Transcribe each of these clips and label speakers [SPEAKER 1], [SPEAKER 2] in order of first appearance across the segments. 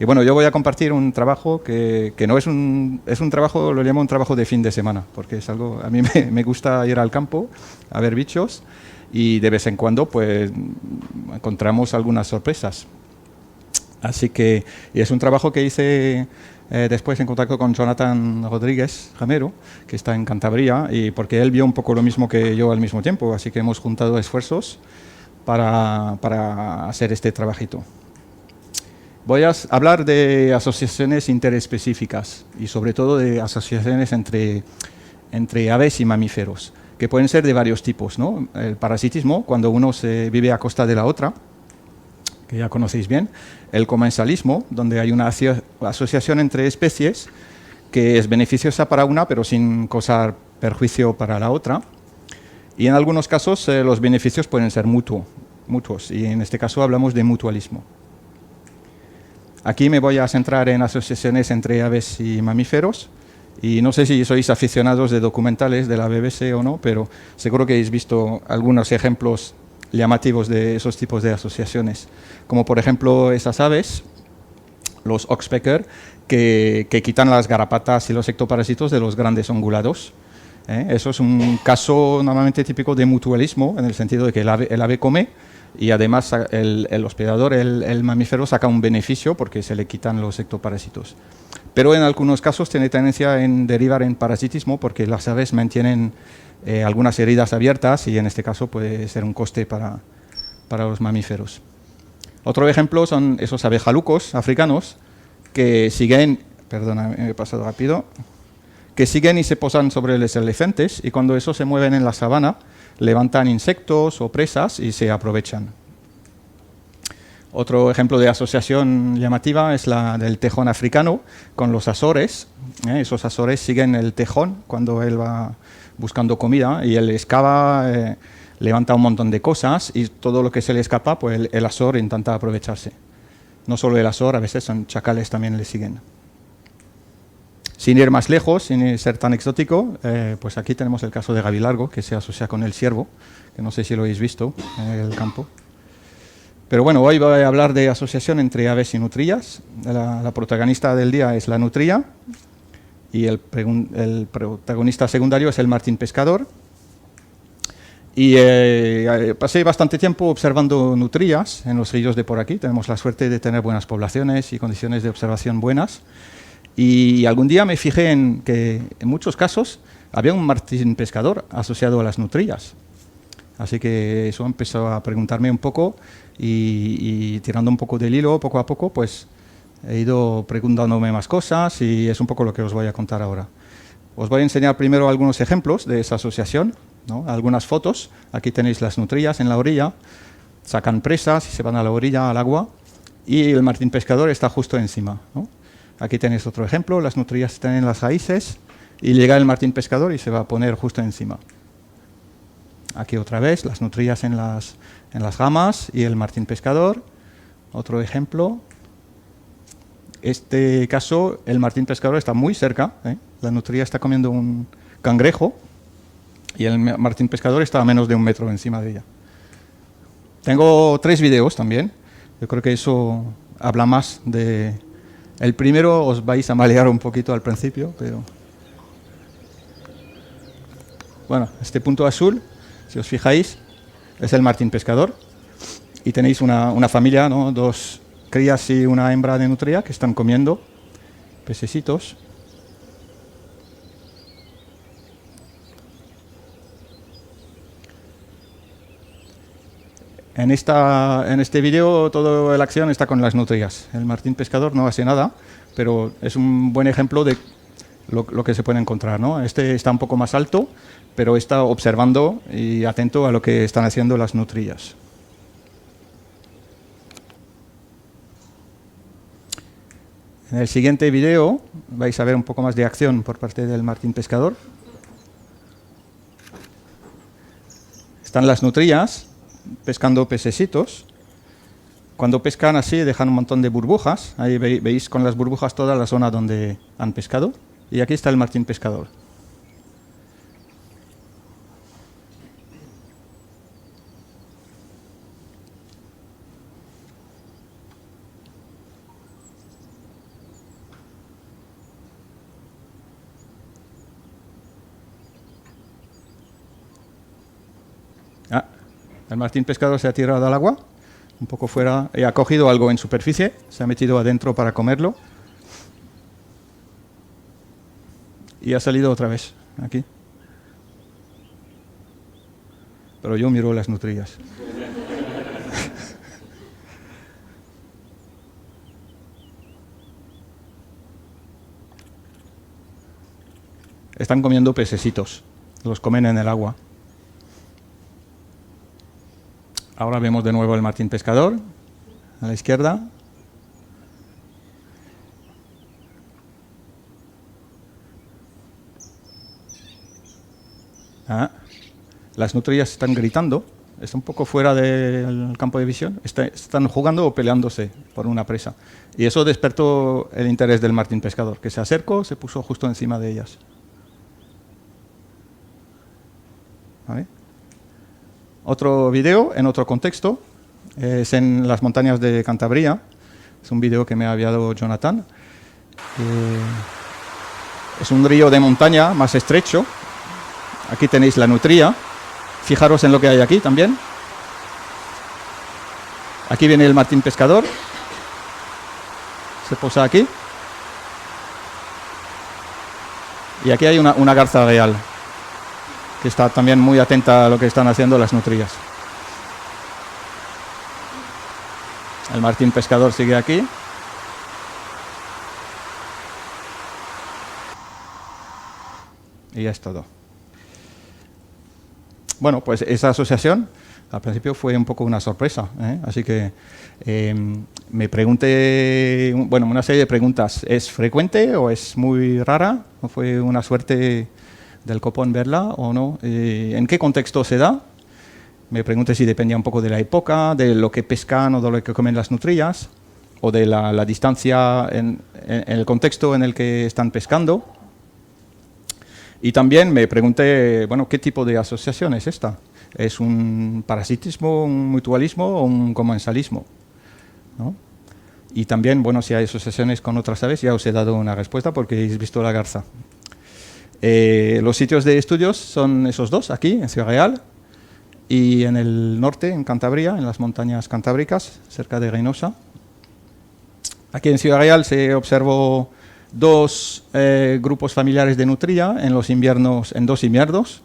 [SPEAKER 1] Y bueno, yo voy a compartir un trabajo que no es un trabajo, lo llamo un trabajo de fin de semana, porque es algo, a mí me gusta ir al campo a ver bichos y de vez en cuando pues encontramos algunas sorpresas. Así que, y es un trabajo que hice después en contacto con Jonathan Rodríguez Jamero, que está en Cantabria, y porque él vio un poco lo mismo que yo al mismo tiempo, así que hemos juntado esfuerzos para hacer este trabajito. Voy a hablar de asociaciones interespecíficas y sobre todo de asociaciones entre aves y mamíferos, que pueden ser de varios tipos, ¿no? El parasitismo, cuando uno se vive a costa de la otra, que ya conocéis bien. El comensalismo, donde hay una asociación entre especies que es beneficiosa para una, pero sin causar perjuicio para la otra. Y en algunos casos los beneficios pueden ser mutuos, y en este caso hablamos de mutualismo. Aquí me voy a centrar en asociaciones entre aves y mamíferos. Y no sé si sois aficionados de documentales de la BBC o no, pero seguro que habéis visto algunos ejemplos llamativos de esos tipos de asociaciones. Como por ejemplo esas aves, los oxpecker, que quitan las garrapatas y los ectoparásitos de los grandes ungulados. Eso es un caso normalmente típico de mutualismo, en el sentido de que el ave come y además el hospedador, el mamífero, saca un beneficio porque se le quitan los ectoparásitos. Pero en algunos casos tiene tendencia en derivar en parasitismo porque las aves mantienen algunas heridas abiertas y en este caso puede ser un coste para los mamíferos. Otro ejemplo son esos abejalucos africanos que siguen, perdona, me he pasado rápido, que siguen y se posan sobre los elefantes y cuando esos se mueven en la sabana levantan insectos o presas y se aprovechan. Otro ejemplo de asociación llamativa es la del tejón africano con los azores. Esos azores siguen el tejón cuando él va buscando comida y él excava, levanta un montón de cosas y todo lo que se le escapa, pues el azor intenta aprovecharse. No solo el azor, a veces son chacales también le siguen. Sin ir más lejos, sin ser tan exótico, pues aquí tenemos el caso de gavilargo, que se asocia con el ciervo, que no sé si lo habéis visto en el campo. Pero bueno, hoy voy a hablar de asociación entre aves y nutrías. La protagonista del día es la nutría y el protagonista secundario es el martín pescador. Y pasé bastante tiempo observando nutrías en los ríos de por aquí. Tenemos la suerte de tener buenas poblaciones y condiciones de observación buenas. Y algún día me fijé en que en muchos casos había un martín pescador asociado a las nutrías. Así que eso empezó a preguntarme un poco y tirando un poco del hilo, poco a poco, pues he ido preguntándome más cosas y es un poco lo que os voy a contar ahora. Os voy a enseñar primero algunos ejemplos de esa asociación, ¿no? Algunas fotos. Aquí tenéis las nutrías en la orilla, sacan presas y se van a la orilla, al agua, y el martín pescador está justo encima, ¿no? Aquí tenéis otro ejemplo, las nutrías están en las raíces y llega el martín pescador y se va a poner justo encima. Aquí otra vez, las nutrías en las ramas y el martín pescador. Otro ejemplo. Este caso, el martín pescador está muy cerca, ¿eh? La nutría está comiendo un cangrejo y el martín pescador está a menos de 1 metro encima de ella. Tengo 3 videos también. Yo creo que eso habla más de... El primero os vais a malear un poquito al principio, pero... Bueno, este punto azul, si os fijáis, es el martín pescador. Y tenéis una familia, ¿no? 2 crías y una hembra de nutria que están comiendo pececitos. En este vídeo toda la acción está con las nutrias. El martín pescador no hace nada, pero es un buen ejemplo de lo que se puede encontrar, ¿no? Este está un poco más alto, pero está observando y atento a lo que están haciendo las nutrillas. En el siguiente video vais a ver un poco más de acción por parte del martín pescador. Están las nutrillas pescando pececitos. Cuando pescan así dejan un montón de burbujas. Ahí veis con las burbujas toda la zona donde han pescado. Y aquí está el martín pescador. El martín pescador se ha tirado al agua, un poco fuera, y ha cogido algo en superficie, se ha metido adentro para comerlo. Y ha salido otra vez, aquí. Pero yo miro las nutrillas. Están comiendo pececitos, los comen en el agua. Ahora vemos de nuevo el martín pescador, a la izquierda. Las nutrillas están gritando, está un poco fuera del campo de visión, están jugando o peleándose por una presa. Y eso despertó el interés del martín pescador, que se acercó, se puso justo encima de ellas. ¿Vale? Otro video en otro contexto es en las montañas de Cantabria. Es un video que me ha enviado Jonathan. Es un río de montaña más estrecho. Aquí tenéis la nutria. Fijaros en lo que hay aquí también. Aquí viene el martín pescador. Se posa aquí. Y aquí hay una garza real, que está también muy atenta a lo que están haciendo las nutrias. El martín pescador sigue aquí. Y ya es todo. Bueno, pues esa asociación al principio fue un poco una sorpresa, ¿eh? Así que me pregunté, bueno, una serie de preguntas. ¿Es frecuente o es muy rara? ¿O fue una suerte del copón verla o no? ¿En qué contexto se da? Me pregunté si dependía un poco de la época, de lo que pescan o de lo que comen las nutrillas, o de la distancia en el contexto en el que están pescando. Y también me pregunté, bueno, ¿qué tipo de asociación es esta? ¿Es un parasitismo, un mutualismo o un comensalismo? ¿No? Y también, bueno, si hay asociaciones con otras aves, ya os he dado una respuesta porque habéis visto la garza. Los sitios de estudios son esos dos, aquí, en Ciudad Real, y en el norte, en Cantabria, en las montañas cantábricas, cerca de Reynosa. Aquí en Ciudad Real se observó dos grupos familiares de nutria en dos inviernos.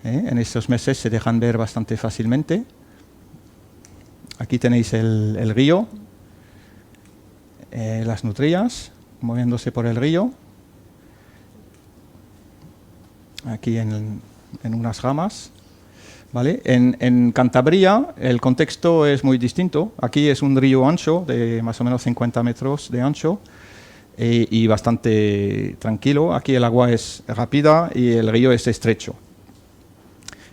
[SPEAKER 1] En estos meses se dejan ver bastante fácilmente. Aquí tenéis el río, las nutrillas moviéndose por el río. Aquí en unas ramas. ¿Vale? En Cantabria el contexto es muy distinto. Aquí es un río ancho, de más o menos 50 metros de ancho, y bastante tranquilo. Aquí el agua es rápida y el río es estrecho.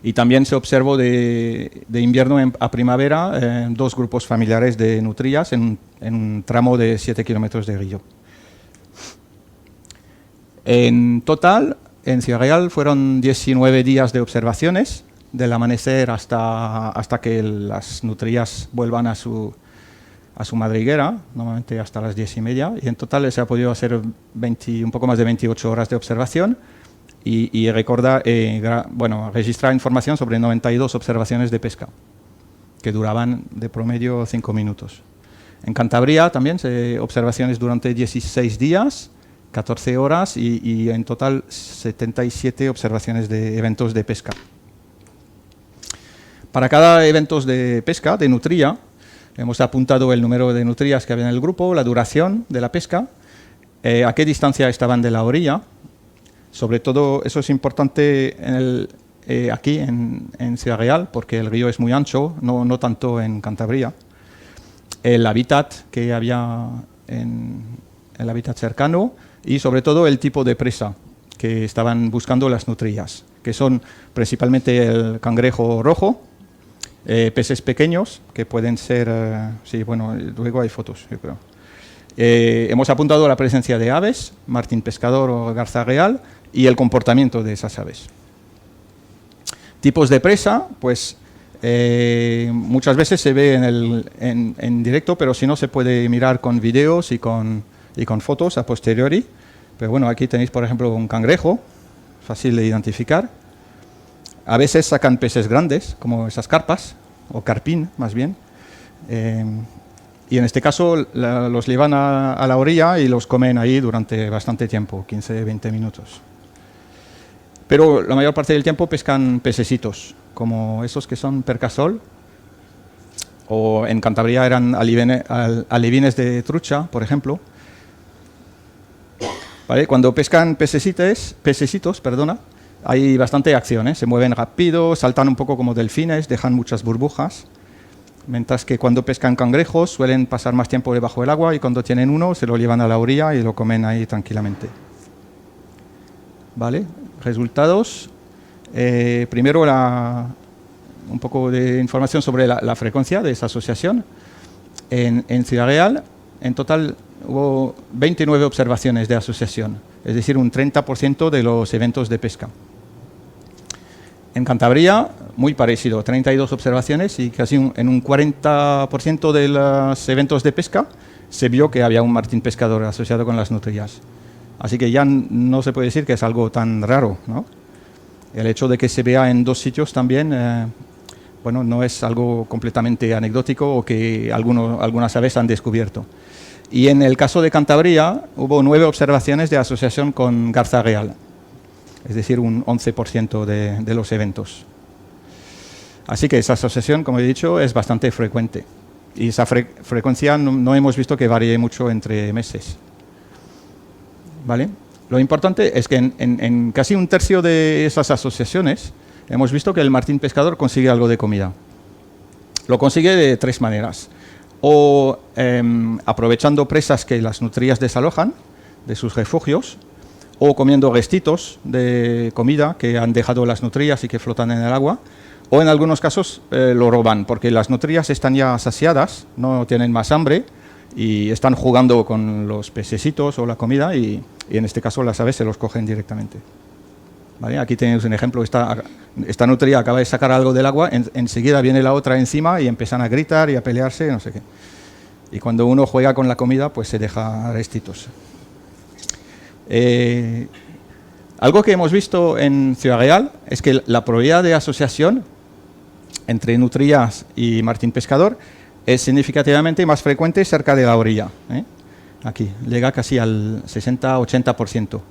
[SPEAKER 1] Y también se observó de invierno a primavera dos grupos familiares de nutrias en un tramo de 7 kilómetros de río. En total, en Ciudad Real fueron 19 días de observaciones, del amanecer hasta que las nutrias vuelvan a su madriguera, normalmente hasta las 10:30, y en total se ha podido hacer un poco más de 28 horas de observación y registrar información sobre 92 observaciones de pesca, que duraban de promedio 5 minutos. En Cantabria también observaciones durante 16 días, 14 horas y en total 77 observaciones de eventos de pesca. Para cada evento de pesca, de nutria, hemos apuntado el número de nutrias que había en el grupo, la duración de la pesca, a qué distancia estaban de la orilla. Sobre todo, eso es importante aquí en Ciudad Real, porque el río es muy ancho, no tanto en Cantabria. El hábitat que había en el hábitat cercano y, sobre todo, el tipo de presa que estaban buscando las nutrias, que son principalmente el cangrejo rojo, peces pequeños, que pueden ser... luego hay fotos, yo creo. Hemos apuntado la presencia de aves, martín pescador o garza real, y el comportamiento de esas aves. Tipos de presa, pues muchas veces se ve en directo, pero si no se puede mirar con videos y con fotos a posteriori. Pero bueno, aquí tenéis, por ejemplo, un cangrejo, fácil de identificar. A veces sacan peces grandes, como esas carpas, o carpín más bien. Y en este caso los llevan a la orilla y los comen ahí durante bastante tiempo, 15-20 minutos. Pero la mayor parte del tiempo pescan pececitos, como esos que son percasol, o en Cantabria eran alevines de trucha, por ejemplo. ¿Vale? Cuando pescan pececitos, hay bastante acción, ¿eh? Se mueven rápido, saltan un poco como delfines, dejan muchas burbujas. Mientras que cuando pescan cangrejos suelen pasar más tiempo debajo del agua y cuando tienen uno se lo llevan a la orilla y lo comen ahí tranquilamente. ¿Vale? Resultados. Primero un poco de información sobre la frecuencia de esa asociación. En Ciudad Real, en total hubo 29 observaciones de asociación, es decir, un 30% de los eventos de pesca. En Cantabria, muy parecido, 32 observaciones y casi en un 40% de los eventos de pesca se vio que había un martín pescador asociado con las nutrillas. Así que ya no se puede decir que es algo tan raro, ¿no? El hecho de que se vea en 2 sitios también, bueno, no es algo completamente anecdótico o que algunas aves han descubierto. Y en el caso de Cantabria hubo 9 observaciones de asociación con garza real, es decir, un 11% de los eventos. Así que esa asociación, como he dicho, es bastante frecuente. Y esa frecuencia no hemos visto que varíe mucho entre meses. ¿Vale? Lo importante es que en casi un tercio de esas asociaciones hemos visto que el martín pescador consigue algo de comida. Lo consigue de 3 maneras. O aprovechando presas que las nutrillas desalojan de sus refugios, o comiendo restitos de comida que han dejado las nutrillas y que flotan en el agua, o en algunos casos lo roban, porque las nutrillas están ya saciadas, no tienen más hambre, y están jugando con los pececitos o la comida, y en este caso las aves se los cogen directamente. ¿Vale? Aquí tenéis un ejemplo, esta nutria acaba de sacar algo del agua, enseguida viene la otra encima y empiezan a gritar y a pelearse, no sé qué. Y cuando uno juega con la comida, pues se deja restitos. Algo que hemos visto en Ciudad Real es que la probabilidad de asociación entre nutrillas y martín pescador es significativamente más frecuente cerca de la orilla. Aquí, llega casi al 60-80%.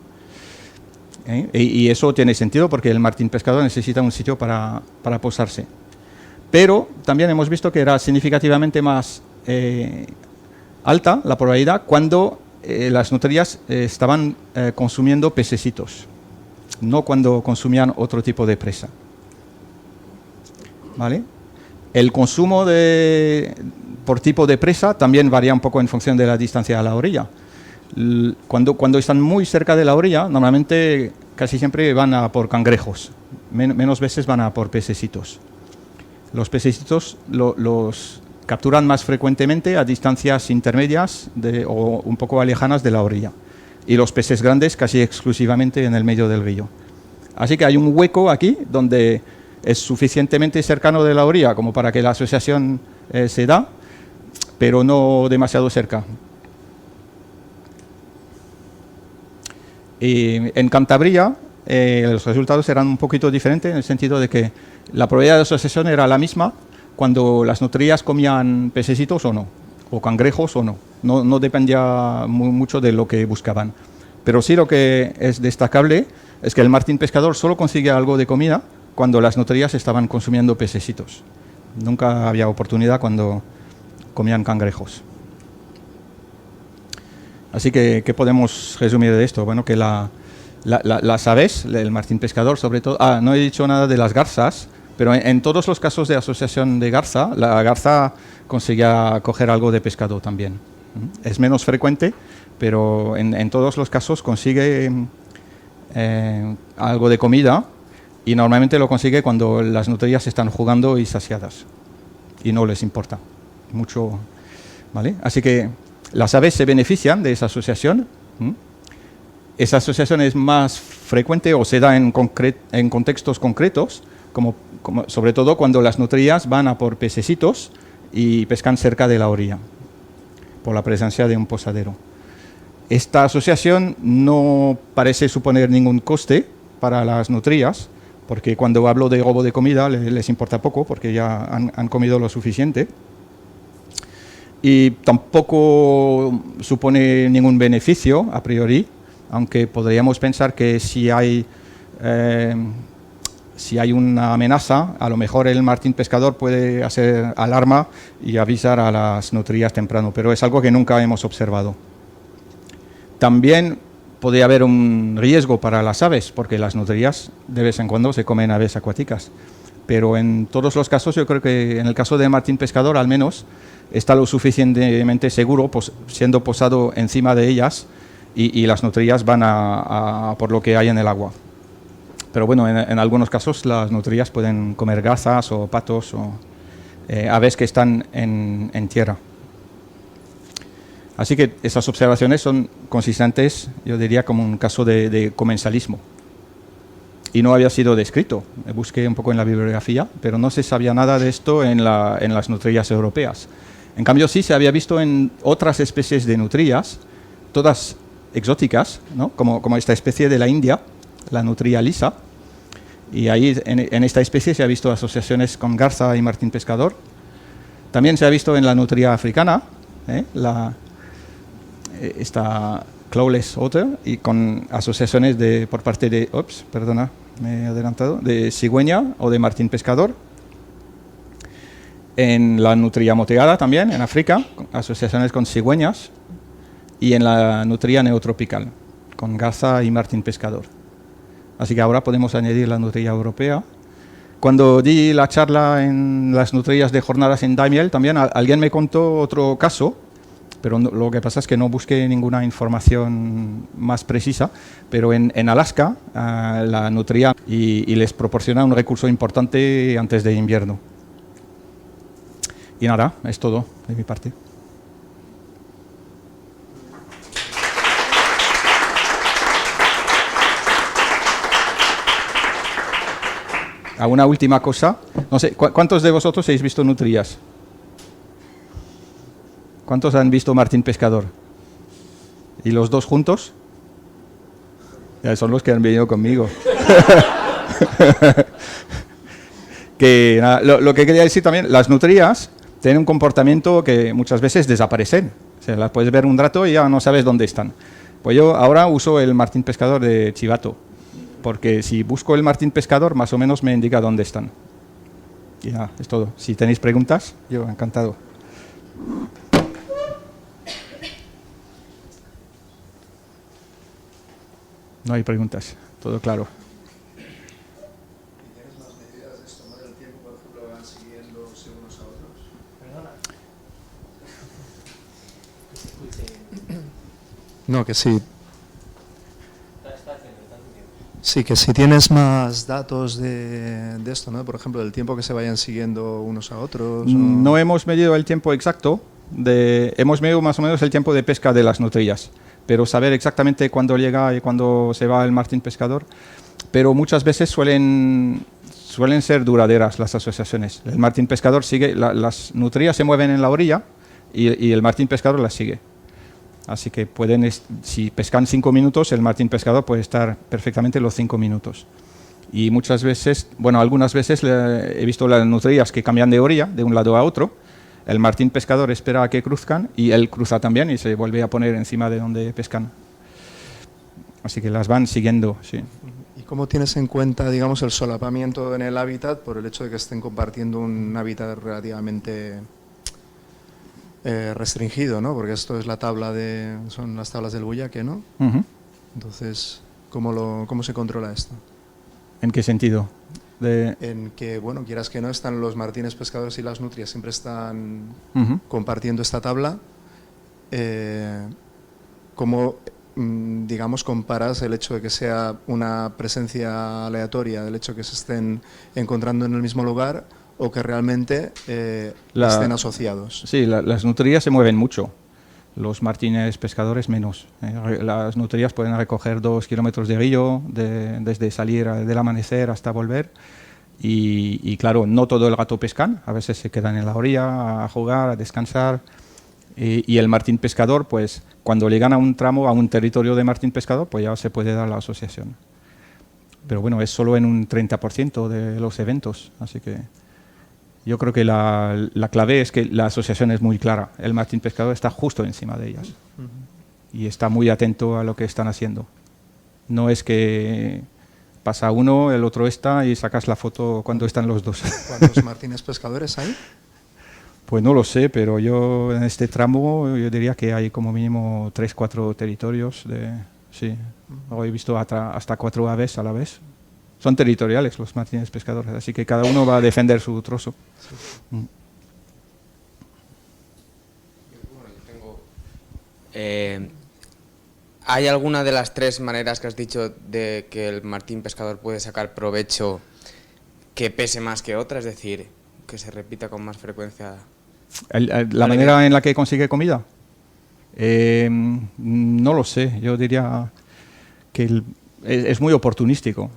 [SPEAKER 1] Y eso tiene sentido porque el martín pescador necesita un sitio para posarse. Pero también hemos visto que era significativamente más alta la probabilidad cuando las nutrillas estaban consumiendo pececitos, no cuando consumían otro tipo de presa. ¿Vale? El consumo por tipo de presa también varía un poco en función de la distancia a la orilla. Cuando están muy cerca de la orilla, normalmente casi siempre van a por cangrejos, menos veces van a por pececitos. Los pececitos los capturan más frecuentemente a distancias intermedias o un poco alejanas de la orilla. Y los peces grandes casi exclusivamente en el medio del río. Así que hay un hueco aquí donde es suficientemente cercano de la orilla como para que la asociación se da, pero no demasiado cerca. En Cantabria los resultados eran un poquito diferentes en el sentido de que la probabilidad de asociación era la misma cuando las nutrillas comían pececitos o no, o cangrejos o no. No dependía mucho de lo que buscaban. Pero sí lo que es destacable es que el martín pescador solo consigue algo de comida cuando las nutrillas estaban consumiendo pececitos. Nunca había oportunidad cuando comían cangrejos. Así que, ¿qué podemos resumir de esto? Bueno, que las aves, el martín pescador sobre todo... no he dicho nada de las garzas, pero en todos los casos de asociación de garza, la garza conseguía coger algo de pescado también. Es menos frecuente, pero en todos los casos consigue algo de comida y normalmente lo consigue cuando las nutrillas están jugando y saciadas y no les importa mucho, ¿vale? Así que las aves se benefician de esa asociación. Esa asociación es más frecuente o se da en contextos concretos, como sobre todo cuando las nutrillas van a por pececitos y pescan cerca de la orilla, por la presencia de un posadero. Esta asociación no parece suponer ningún coste para las nutrillas, porque cuando hablo de robo de comida les importa poco, porque ya han comido lo suficiente. Y tampoco supone ningún beneficio a priori, aunque podríamos pensar que si hay una amenaza, a lo mejor el martín pescador puede hacer alarma y avisar a las nutrías temprano, pero es algo que nunca hemos observado. También podría haber un riesgo para las aves, porque las nutrías de vez en cuando se comen aves acuáticas. Pero en todos los casos, yo creo que en el caso del martín pescador al menos, está lo suficientemente seguro, pues, siendo posado encima de ellas y las nutrías van a por lo que hay en el agua. Pero bueno, en algunos casos las nutrías pueden comer garzas o patos o aves que están en tierra. Así que esas observaciones son consistentes, yo diría, como un caso de comensalismo. Y no había sido descrito. Busqué un poco en la bibliografía, pero no se sabía nada de esto en las nutrías europeas. En cambio, sí se había visto en otras especies de nutrías, todas exóticas, ¿no? como esta especie de la India, la nutria lisa. Y ahí, en esta especie, se ha visto asociaciones con garza y martín pescador. También se ha visto en la nutria africana, esta clawless otter, y con asociaciones por parte de, me he adelantado, de cigüeña o de martín pescador. En la nutria moteada también, en África, asociaciones con cigüeñas. Y en la nutria neotropical, con garza y martín pescador. Así que ahora podemos añadir la nutria europea. Cuando di la charla en las nutrias de jornadas en Daimiel, también alguien me contó otro caso, pero lo que pasa es que no busqué ninguna información más precisa, pero en Alaska la nutria y les proporciona un recurso importante antes de invierno. Y nada, es todo de mi parte. Una última cosa. No sé, ¿cuántos de vosotros habéis visto nutrias? ¿Cuántos han visto martín pescador? ¿Y los dos juntos? Ya son los que han venido conmigo. Que, nada, lo que quería decir también, las nutrias tienen un comportamiento que muchas veces desaparecen. O sea, las puedes ver un rato y ya no sabes dónde están. Pues yo ahora uso el martín pescador de Chivato, porque si busco el martín pescador, más o menos me indica dónde están. Y nada, es todo. Si tenéis preguntas, yo encantado. No hay preguntas, todo claro.
[SPEAKER 2] ¿Y tienes más medidas de esto, ¿no? Del tiempo, por ejemplo, van siguiéndose unos a otros?
[SPEAKER 3] Perdona.
[SPEAKER 2] No, que sí. Sí, que si tienes más datos de esto, ¿no? Por ejemplo, del tiempo que se vayan siguiendo unos a otros.
[SPEAKER 1] No hemos medido el tiempo exacto. Hemos medido más o menos el tiempo de pesca de las nutrillas, pero saber exactamente cuándo llega y cuándo se va el martín pescador. Pero muchas veces suelen ser duraderas las asociaciones. El martín pescador sigue, las nutrillas se mueven en la orilla y el martín pescador las sigue. Así que si pescan 5 minutos, el martín pescador puede estar perfectamente los 5 minutos. Y muchas veces, algunas veces he visto las nutrillas que cambian de orilla, de un lado a otro. El martín pescador espera a que cruzcan y él cruza también y se vuelve a poner encima de donde pescan. Así que las van siguiendo, sí.
[SPEAKER 2] ¿Y cómo tienes en cuenta, digamos, el solapamiento en el hábitat por el hecho de que estén compartiendo un hábitat relativamente restringido, ¿no? Porque esto es son las tablas del Buyaque, ¿no?
[SPEAKER 1] Uh-huh.
[SPEAKER 2] Entonces, ¿cómo se controla esto?
[SPEAKER 1] ¿En qué sentido?
[SPEAKER 2] En que, quieras que no, están los martines pescadores y las nutrias, siempre están compartiendo esta tabla. ¿Cómo, digamos, comparas el hecho de que sea una presencia aleatoria, del hecho de que se estén encontrando en el mismo lugar, o que realmente estén asociados?
[SPEAKER 1] Sí, las nutrillas se mueven mucho. Los martines pescadores menos. Las nutrillas pueden recorrer 2 kilómetros de río desde salir del amanecer hasta volver. Y claro, no todo el rato pescan. A veces se quedan en la orilla a jugar, a descansar. Y el martín pescador, pues cuando llegan a un tramo, a un territorio de martín pescador, pues ya se puede dar la asociación. Pero bueno, es solo en un 30% de los eventos, así que yo creo que la clave es que la asociación es muy clara. El martín pescador está justo encima de ellas y está muy atento a lo que están haciendo. No es que pasa uno, el otro está y sacas la foto cuando están los dos.
[SPEAKER 2] ¿Cuántos martines pescadores hay?
[SPEAKER 1] Pues no lo sé, pero yo en este tramo yo diría que hay como mínimo 3-4 territorios. Sí, he visto hasta 4 aves a la vez. Son territoriales los martines pescadores, así que cada uno va a defender su trozo.
[SPEAKER 3] Bueno, yo tengo, ¿hay alguna de las 3 maneras que has dicho de que el martín pescador puede sacar provecho que pese más que otra? Es decir, que se repita con más frecuencia.
[SPEAKER 1] ¿La manera en la que consigue comida? No lo sé, yo diría que es muy oportunístico.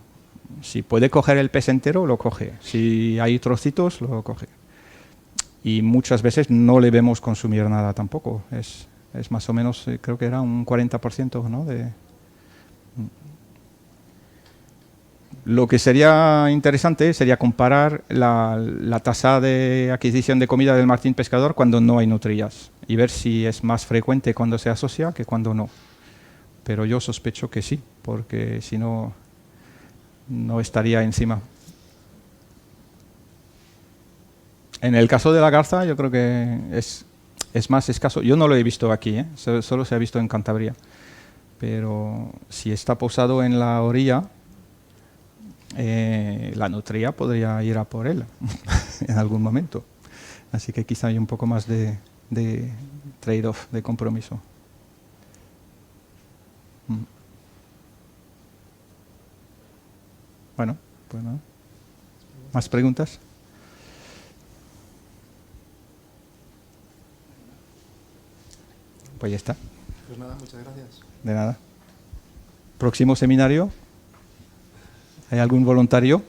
[SPEAKER 1] Si puede coger el pez entero, lo coge. Si hay trocitos, lo coge. Y muchas veces no le vemos consumir nada tampoco. Es más o menos, creo que era un 40%, ¿no? Lo que sería interesante sería comparar la tasa de adquisición de comida del martín pescador cuando no hay nutrillas y ver si es más frecuente cuando se asocia que cuando no. Pero yo sospecho que sí, porque si no, no estaría encima. En el caso de la garza yo creo que es más escaso. Yo no lo he visto aquí, solo se ha visto en Cantabria. Pero si está posado en la orilla, la nutria podría ir a por él en algún momento. Así que quizá hay un poco más de trade-off, de compromiso. Bueno, pues nada. ¿Más preguntas? Pues ya está.
[SPEAKER 2] Pues nada, muchas gracias.
[SPEAKER 1] De nada. Próximo seminario. ¿Hay algún voluntario?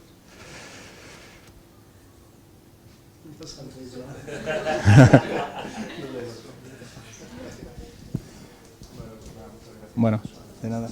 [SPEAKER 1] Bueno, de nada.